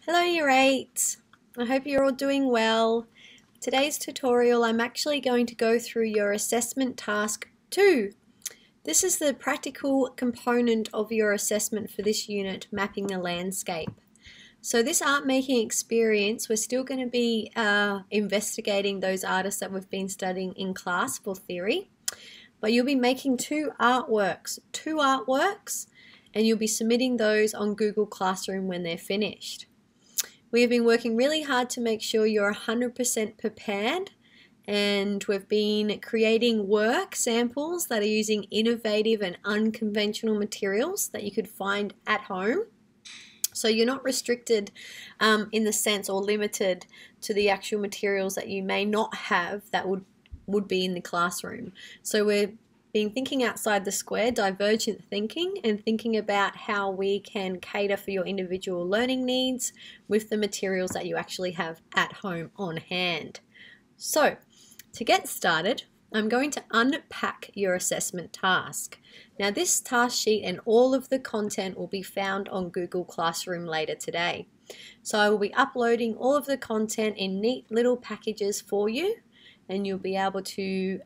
Hello Year 8! I hope you're all doing well. Today's tutorial I'm actually going to go through your assessment task 2. This is the practical component of your assessment for this unit, mapping the landscape. So this art making experience, we're still going to be investigating those artists that we've been studying in class for theory. But you'll be making two artworks, and you'll be submitting those on Google Classroom when they're finished. We have been working really hard to make sure you're 100% prepared, and we've been creating work samples that are using innovative and unconventional materials that you could find at home. So you're not restricted in the sense or limited to the actual materials that you may not have that would be in the classroom. So we're been thinking outside the square, divergent thinking, and thinking about how we can cater for your individual learning needs with the materials that you actually have at home on hand. So, to get started, I'm going to unpack your assessment task. Now this task sheet and all of the content will be found on Google Classroom later today. So I will be uploading all of the content in neat little packages for you, and you'll be able to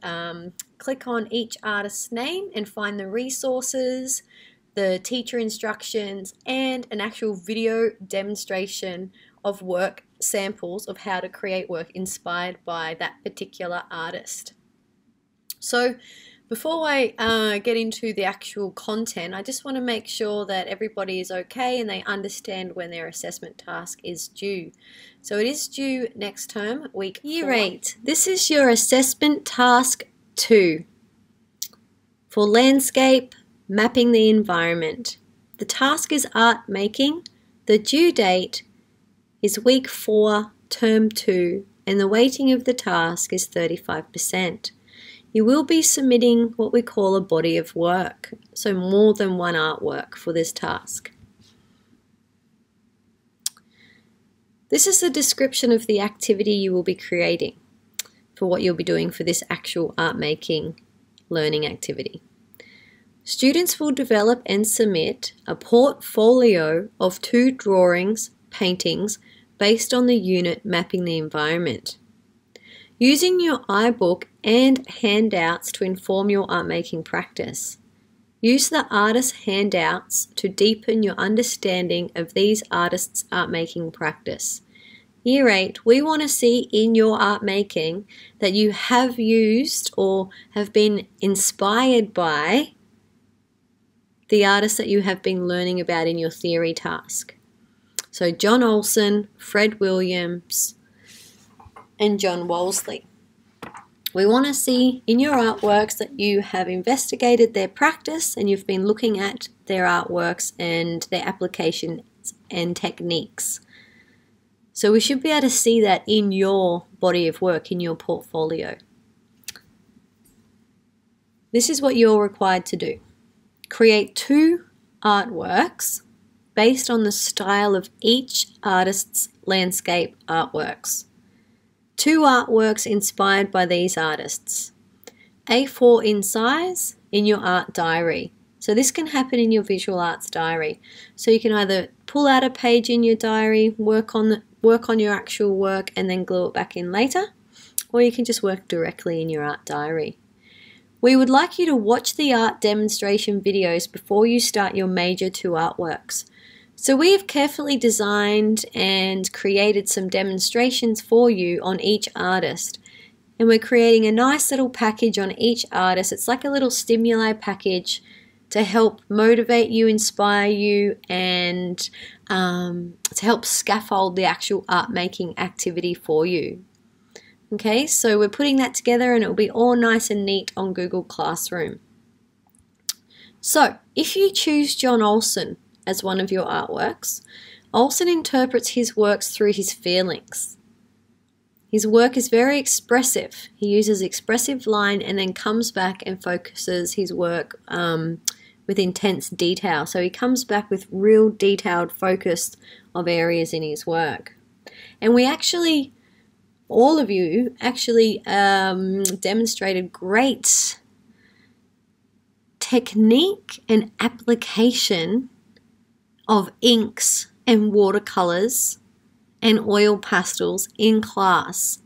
click on each artist's name and find the resources, the teacher instructions, and an actual video demonstration of work samples of how to create work inspired by that particular artist. So before I get into the actual content, I just want to make sure that everybody is okay and they understand when their assessment task is due. So it is due next term, week 4. Year 8. This is your assessment task 2 for landscape, mapping the environment. The task is art making. The due date is week 4, term 2, and the weighting of the task is 35%. You will be submitting what we call a body of work, so more than one artwork for this task. This is the description of the activity you will be creating for what you'll be doing for this actual art making learning activity. Students will develop and submit a portfolio of 2 drawings, paintings, based on the unit mapping the environment. Using your iBook and handouts to inform your art making practice. Use the artist handouts to deepen your understanding of these artists' art making practice. Year 8, we want to see in your art making that you have used or have been inspired by the artists that you have been learning about in your theory task. So John Olsen, Fred Williams, and John Woolley. We want to see in your artworks that you have investigated their practice and you've been looking at their artworks and their applications and techniques. So we should be able to see that in your body of work, in your portfolio. This is what you're required to do. Create 2 artworks based on the style of each artist's landscape artworks. 2 artworks inspired by these artists. A4 in size in your art diary. So this can happen in your visual arts diary. So you can either pull out a page in your diary, work on your actual work and then glue it back in later, or you can just work directly in your art diary. We would like you to watch the art demonstration videos before you start your major 2 artworks. So we have carefully designed and created some demonstrations for you on each artist. And we're creating a nice little package on each artist. It's like a little stimuli package to help motivate you, inspire you, and to help scaffold the actual art making activity for you. Okay, so we're putting that together and it will be all nice and neat on Google Classroom. So if you choose John Olsen as one of your artworks, Olsen interprets his works through his feelings. His work is very expressive. He uses expressive line and then comes back and focuses his work with intense detail. So he comes back with real detailed focus of areas in his work. And we actually, all of you actually demonstrated great technique and application of inks and watercolors and oil pastels in class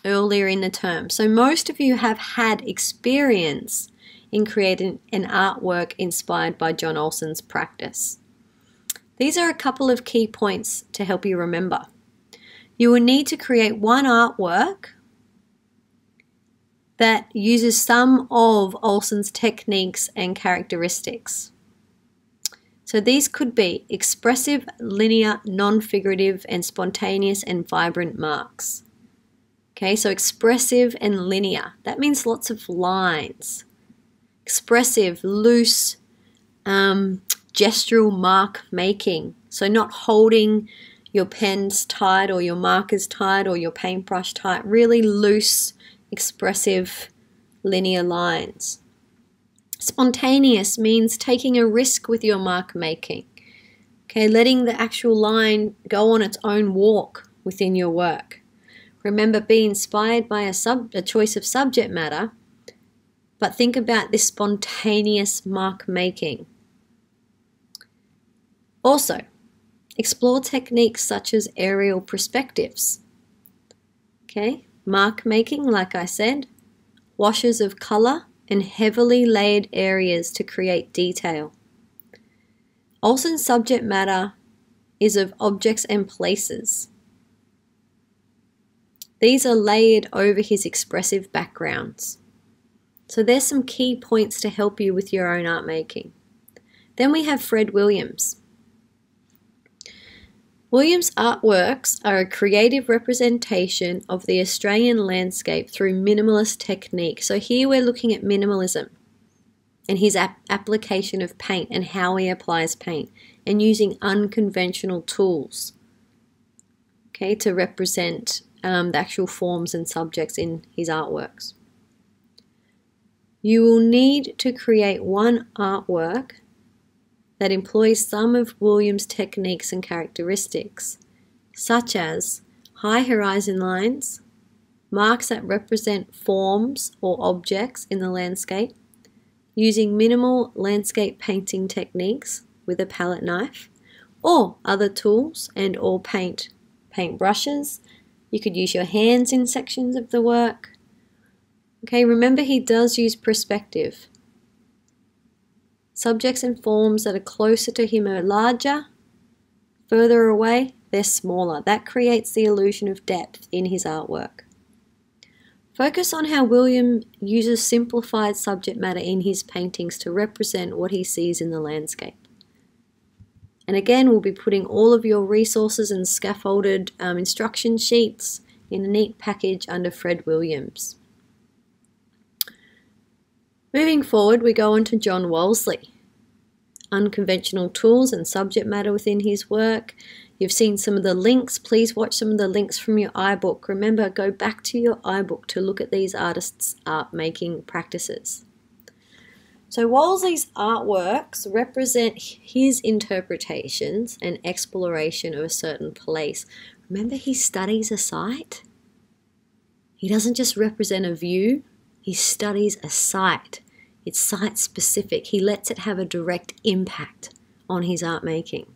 earlier in the term. So most of you have had experience in creating an artwork inspired by John Olsen's practice. These are a couple of key points to help you remember. You will need to create one artwork that uses some of Olsen's techniques and characteristics. So these could be expressive, linear, non-figurative, and spontaneous and vibrant marks. Okay, so expressive and linear, that means lots of lines. Expressive, loose, gestural mark making. So not holding your pens tight or your markers tight or your paintbrush tight, really loose, expressive, linear lines. Spontaneous means taking a risk with your mark making. Okay, letting the actual line go on its own walk within your work. Remember, be inspired by a choice of subject matter, but think about this spontaneous mark making. Also, explore techniques such as aerial perspectives. Okay, mark making, like I said, washes of color and heavily layered areas to create detail. Olsen's subject matter is of objects and places. These are layered over his expressive backgrounds. So there's some key points to help you with your own art making. Then we have Fred Williams. Williams' artworks are a creative representation of the Australian landscape through minimalist technique. So here we're looking at minimalism and his application of paint and how he applies paint and using unconventional tools, okay, to represent the actual forms and subjects in his artworks. You will need to create one artwork that employs some of Williams' techniques and characteristics, such as high horizon lines, marks that represent forms or objects in the landscape, using minimal landscape painting techniques with a palette knife, or other tools and or paint brushes. You could use your hands in sections of the work. Okay, remember he does use perspective. Subjects and forms that are closer to him are larger, further away, they're smaller. That creates the illusion of depth in his artwork. Focus on how William uses simplified subject matter in his paintings to represent what he sees in the landscape. And again, we'll be putting all of your resources and scaffolded instruction sheets in a neat package under Fred Williams. Moving forward, we go on to John Wolseley. Unconventional tools and subject matter within his work. You've seen some of the links. Please watch some of the links from your iBook. Remember, go back to your iBook to look at these artists' art making practices. So Wolseley's artworks represent his interpretations and exploration of a certain place. Remember, he studies a site. He doesn't just represent a view, he studies a site. It's site specific. He lets it have a direct impact on his art making.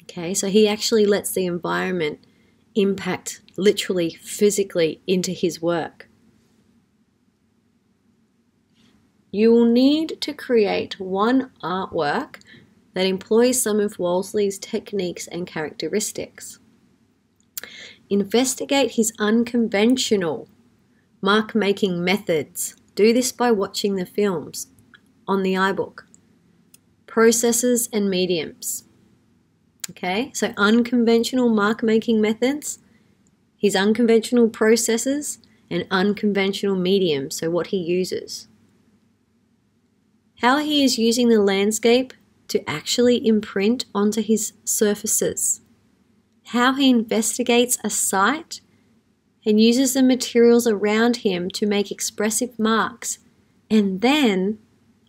Okay, so he actually lets the environment impact literally, physically into his work. You will need to create one artwork that employs some of Wolseley's techniques and characteristics. Investigate his unconventional mark-making methods. Do this by watching the films on the iBook. Processes and mediums. Okay, so unconventional mark-making methods, his unconventional processes, and unconventional mediums, so what he uses. How he is using the landscape to actually imprint onto his surfaces. How he investigates a site and uses the materials around him to make expressive marks, and then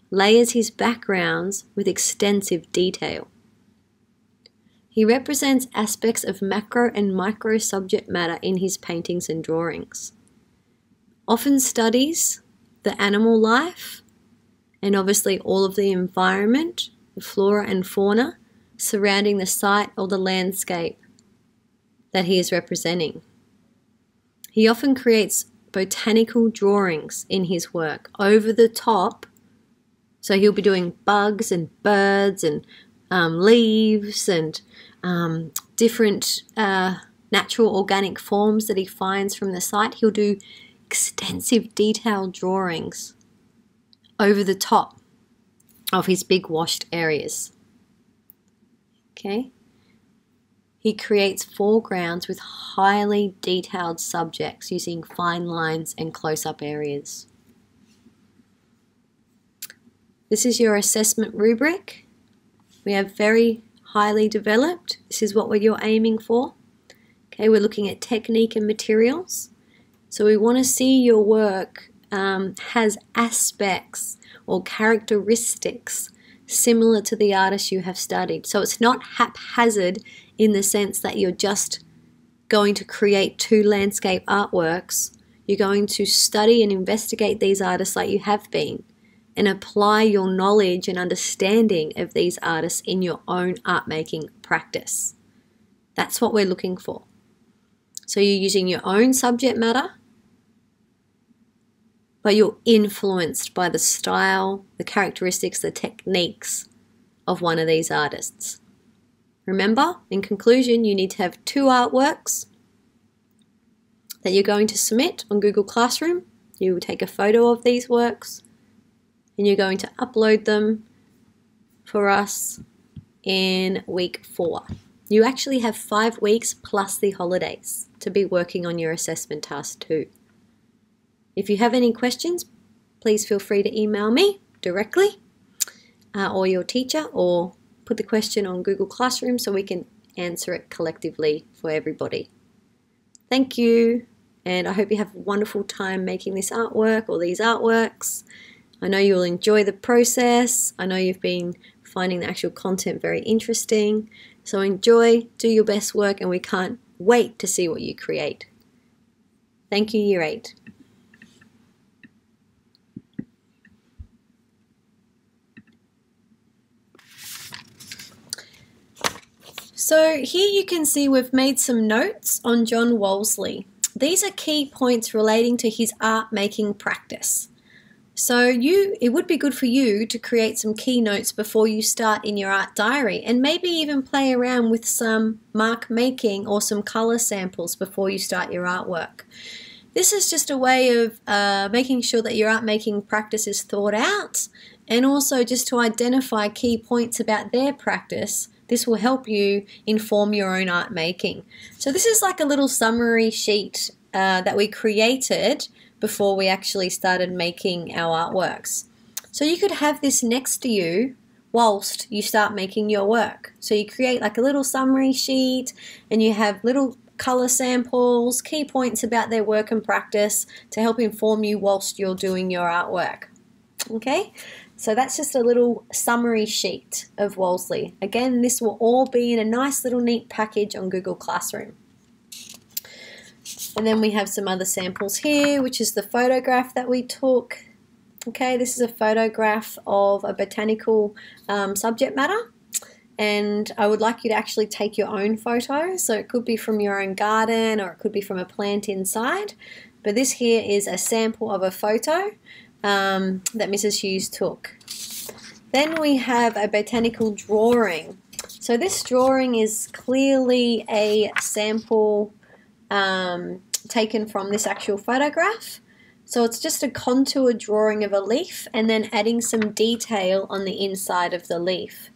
layers his backgrounds with extensive detail. He represents aspects of macro and micro subject matter in his paintings and drawings. Often studies the animal life and obviously all of the environment, the flora and fauna surrounding the site or the landscape that he is representing. He often creates botanical drawings in his work, over the top. So he'll be doing bugs and birds and leaves and different natural organic forms that he finds from the site. He'll do extensive detailed drawings over the top of his big washed areas. Okay. He creates foregrounds with highly detailed subjects using fine lines and close-up areas. This is your assessment rubric. We have very highly developed. This is what you're aiming for. Okay, we're looking at technique and materials. So we want to see your work has aspects or characteristics similar to the artist you have studied. So it's not haphazard in the sense that you're just going to create 2 landscape artworks. You're going to study and investigate these artists like you have been and apply your knowledge and understanding of these artists in your own art making practice. That's what we're looking for. So you're using your own subject matter, but you're influenced by the style, the characteristics, the techniques of one of these artists. Remember, in conclusion, you need to have 2 artworks that you're going to submit on Google Classroom. You will take a photo of these works and you're going to upload them for us in week 4. You actually have 5 weeks plus the holidays to be working on your assessment task 2. If you have any questions, please feel free to email me directly or your teacher, or put the question on Google Classroom so we can answer it collectively for everybody. Thank you, and I hope you have a wonderful time making this artwork or these artworks. I know you'll enjoy the process. I know you've been finding the actual content very interesting. So enjoy, do your best work, and we can't wait to see what you create. Thank you, Year 8. So here you can see we've made some notes on John Wolseley. These are key points relating to his art making practice. So it would be good for you to create some key notes before you start in your art diary, and maybe even play around with some mark making or some color samples before you start your artwork. This is just a way of making sure that your art making practice is thought out, and also just to identify key points about their practice. This will help you inform your own art making. So this is like a little summary sheet that we created before we actually started making our artworks. So you could have this next to you whilst you start making your work. So you create like a little summary sheet, and you have little color samples, key points about their work and practice to help inform you whilst you're doing your artwork. Okay? So that's just a little summary sheet of Wolseley. Again, this will all be in a nice little neat package on Google Classroom. And then we have some other samples here, which is the photograph that we took. Okay, this is a photograph of a botanical subject matter. And I would like you to actually take your own photo. So it could be from your own garden, or it could be from a plant inside. But this here is a sample of a photo that Mrs. Hughes took. Then we have a botanical drawing. So this drawing is clearly a sample taken from this actual photograph. So it's just a contour drawing of a leaf and then adding some detail on the inside of the leaf.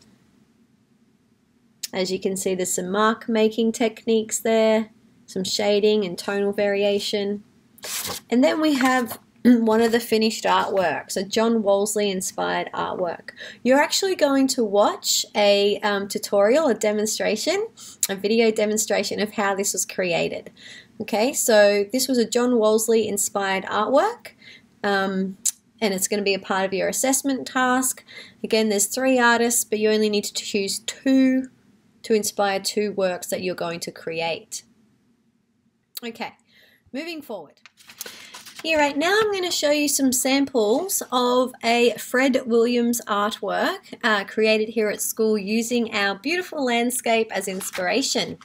As you can see, there's some mark making techniques there, some shading and tonal variation. And then we have one of the finished artworks, a John Wolseley inspired artwork. You're actually going to watch a tutorial, a demonstration, a video demonstration of how this was created. Okay, so this was a John Wolseley inspired artwork, and it's going to be a part of your assessment task. Again, there's 3 artists, but you only need to choose 2 to inspire 2 works that you're going to create. Okay, moving forward. Here right now I'm going to show you some samples of a Fred Williams artwork created here at school using our beautiful landscape as inspiration.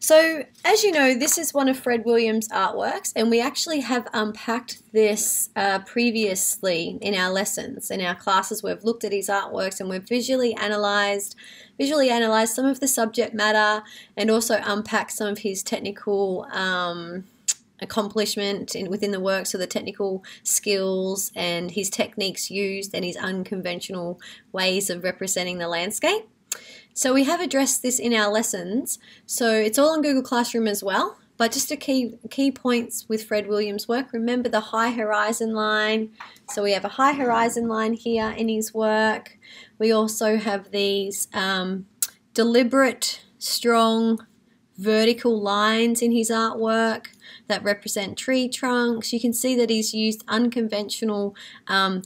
So, as you know, this is one of Fred Williams' artworks, and we actually have unpacked this previously in our lessons, in our classes. We've looked at his artworks and we've visually analysed some of the subject matter, and also unpacked some of his technical accomplishment within the work, so the technical skills and his techniques used and his unconventional ways of representing the landscape. So we have addressed this in our lessons, so it's all on Google Classroom as well. But just a key points with Fred Williams' work, remember the high horizon line. So we have a high horizon line here in his work. We also have these deliberate, strong, vertical lines in his artwork that represent tree trunks. You can see that he's used unconventional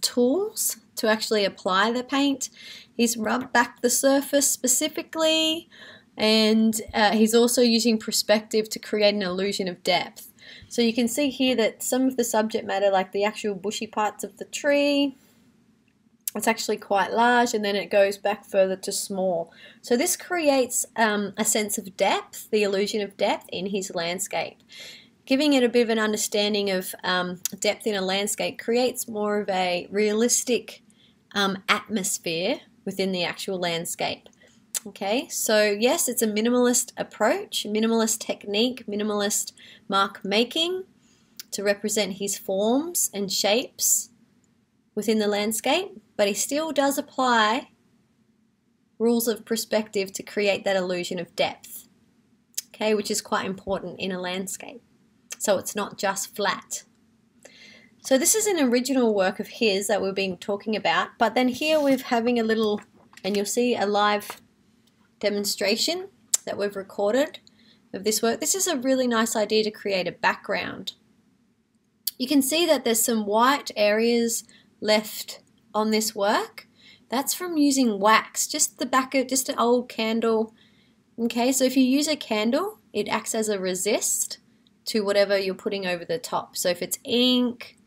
tools to actually apply the paint. He's rubbed back the surface specifically, and he's also using perspective to create an illusion of depth. So you can see here that some of the subject matter, like the actual bushy parts of the tree, it's actually quite large, and then it goes back further to small. So this creates a sense of depth, the illusion of depth in his landscape. Giving it a bit of an understanding of depth in a landscape creates more of a realistic atmosphere within the actual landscape. Okay, so yes, it's a minimalist approach, minimalist technique, minimalist mark making to represent his forms and shapes within the landscape, but he still does apply rules of perspective to create that illusion of depth, okay, which is quite important in a landscape. So it's not just flat. So this is an original work of his that we've been talking about, but then here we're having a little, and you'll see a live demonstration that we've recorded of this work. This is a really nice idea to create a background. You can see that there's some white areas left on this work. That's from using wax, just the back of just an old candle. Okay, so if you use a candle, it acts as a resist to whatever you're putting over the top. So if it's ink,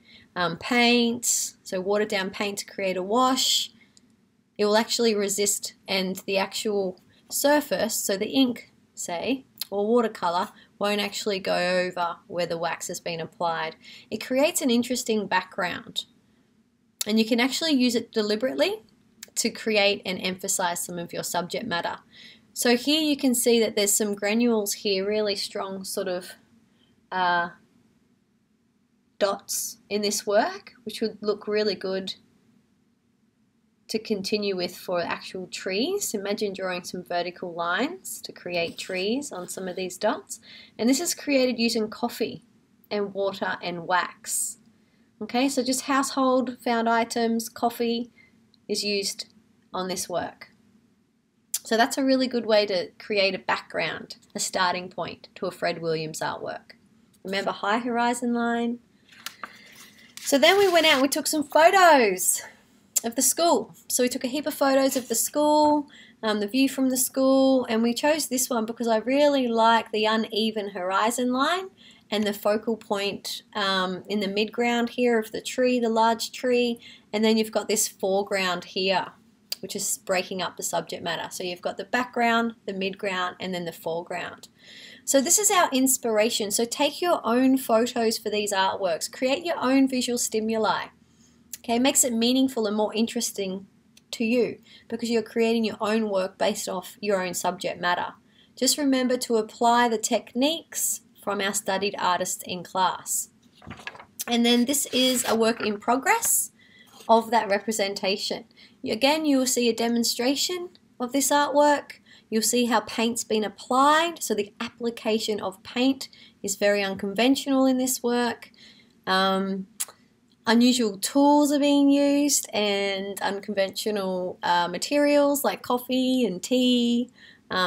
paint, so watered down paint to create a wash, it will actually resist, and the actual surface, so the ink, say, or watercolor, won't actually go over where the wax has been applied. It creates an interesting background, and you can actually use it deliberately to create and emphasize some of your subject matter. So here you can see that there's some granules here, really strong sort of dots in this work, which would look really good to continue with for actual trees. Imagine drawing some vertical lines to create trees on some of these dots. And this is created using coffee and water and wax. Okay, so just household found items, coffee is used on this work. So that's a really good way to create a background, a starting point to a Fred Williams artwork. Remember, high horizon line. So then we went out and we took some photos of the school. So we took a heap of photos of the school, the view from the school, and we chose this one because I really like the uneven horizon line and the focal point in the midground here of the tree, the large tree, and then you've got this foreground here, which is breaking up the subject matter. So you've got the background, the midground, and then the foreground. So this is our inspiration. So take your own photos for these artworks. Create your own visual stimuli. Okay, it makes it meaningful and more interesting to you because you're creating your own work based off your own subject matter. Just remember to apply the techniques from our studied artists in class. And then this is a work in progress of that representation. Again, you will see a demonstration of this artwork. You'll see how paint's been applied. So the application of paint is very unconventional in this work. Unusual tools are being used and unconventional materials like coffee and tea.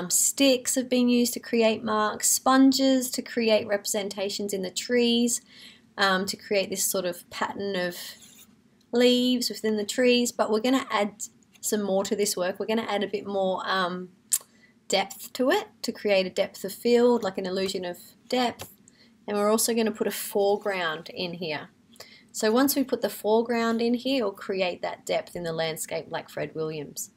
Sticks have been used to create marks, sponges to create representations in the trees, to create this sort of pattern of leaves within the trees. But we're going to add some more to this work. We're going to add a bit more depth to it to create a depth of field, like an illusion of depth. And we're also going to put a foreground in here. So once we put the foreground in here, it'll create that depth in the landscape like Fred Williams.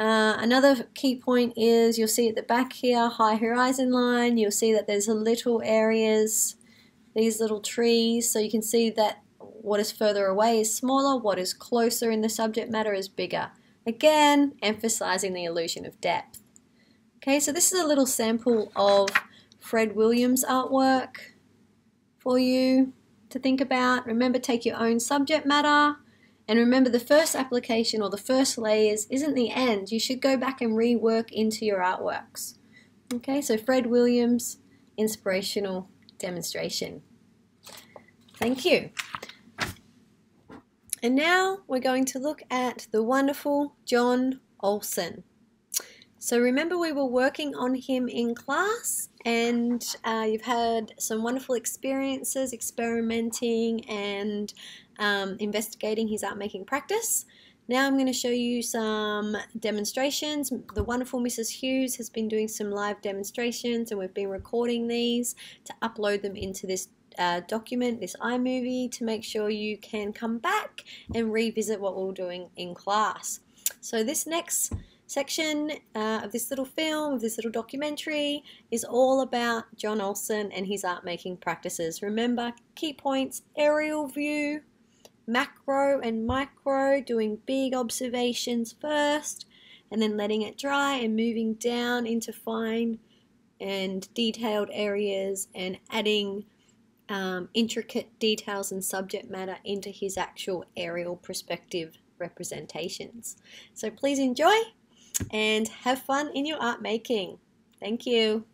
Another key point is you'll see at the back here, high horizon line, you'll see that there's a little areas, these little trees, so you can see that what is further away is smaller, what is closer in the subject matter is bigger. Again, emphasizing the illusion of depth. Okay, so this is a little sample of Fred Williams' artwork for you to think about. Remember, take your own subject matter, and remember the first application or the first layers isn't the end. You should go back and rework into your artworks. Okay, so Fred Williams, inspirational demonstration. Thank you. And now we're going to look at the wonderful John Olsen. So remember, we were working on him in class, and you've had some wonderful experiences experimenting and investigating his art making practice. Now I'm going to show you some demonstrations. The wonderful Mrs. Hughes has been doing some live demonstrations, and we've been recording these to upload them into this document, this iMovie, to make sure you can come back and revisit what we were doing in class. So this next section of this little film, of this little documentary, is all about John Olsen and his art making practices. Remember, key points: aerial view, macro and micro, doing big observations first and then letting it dry and moving down into fine and detailed areas and adding intricate details and subject matter into his actual aerial perspective representations. So please enjoy and have fun in your art making. Thank you.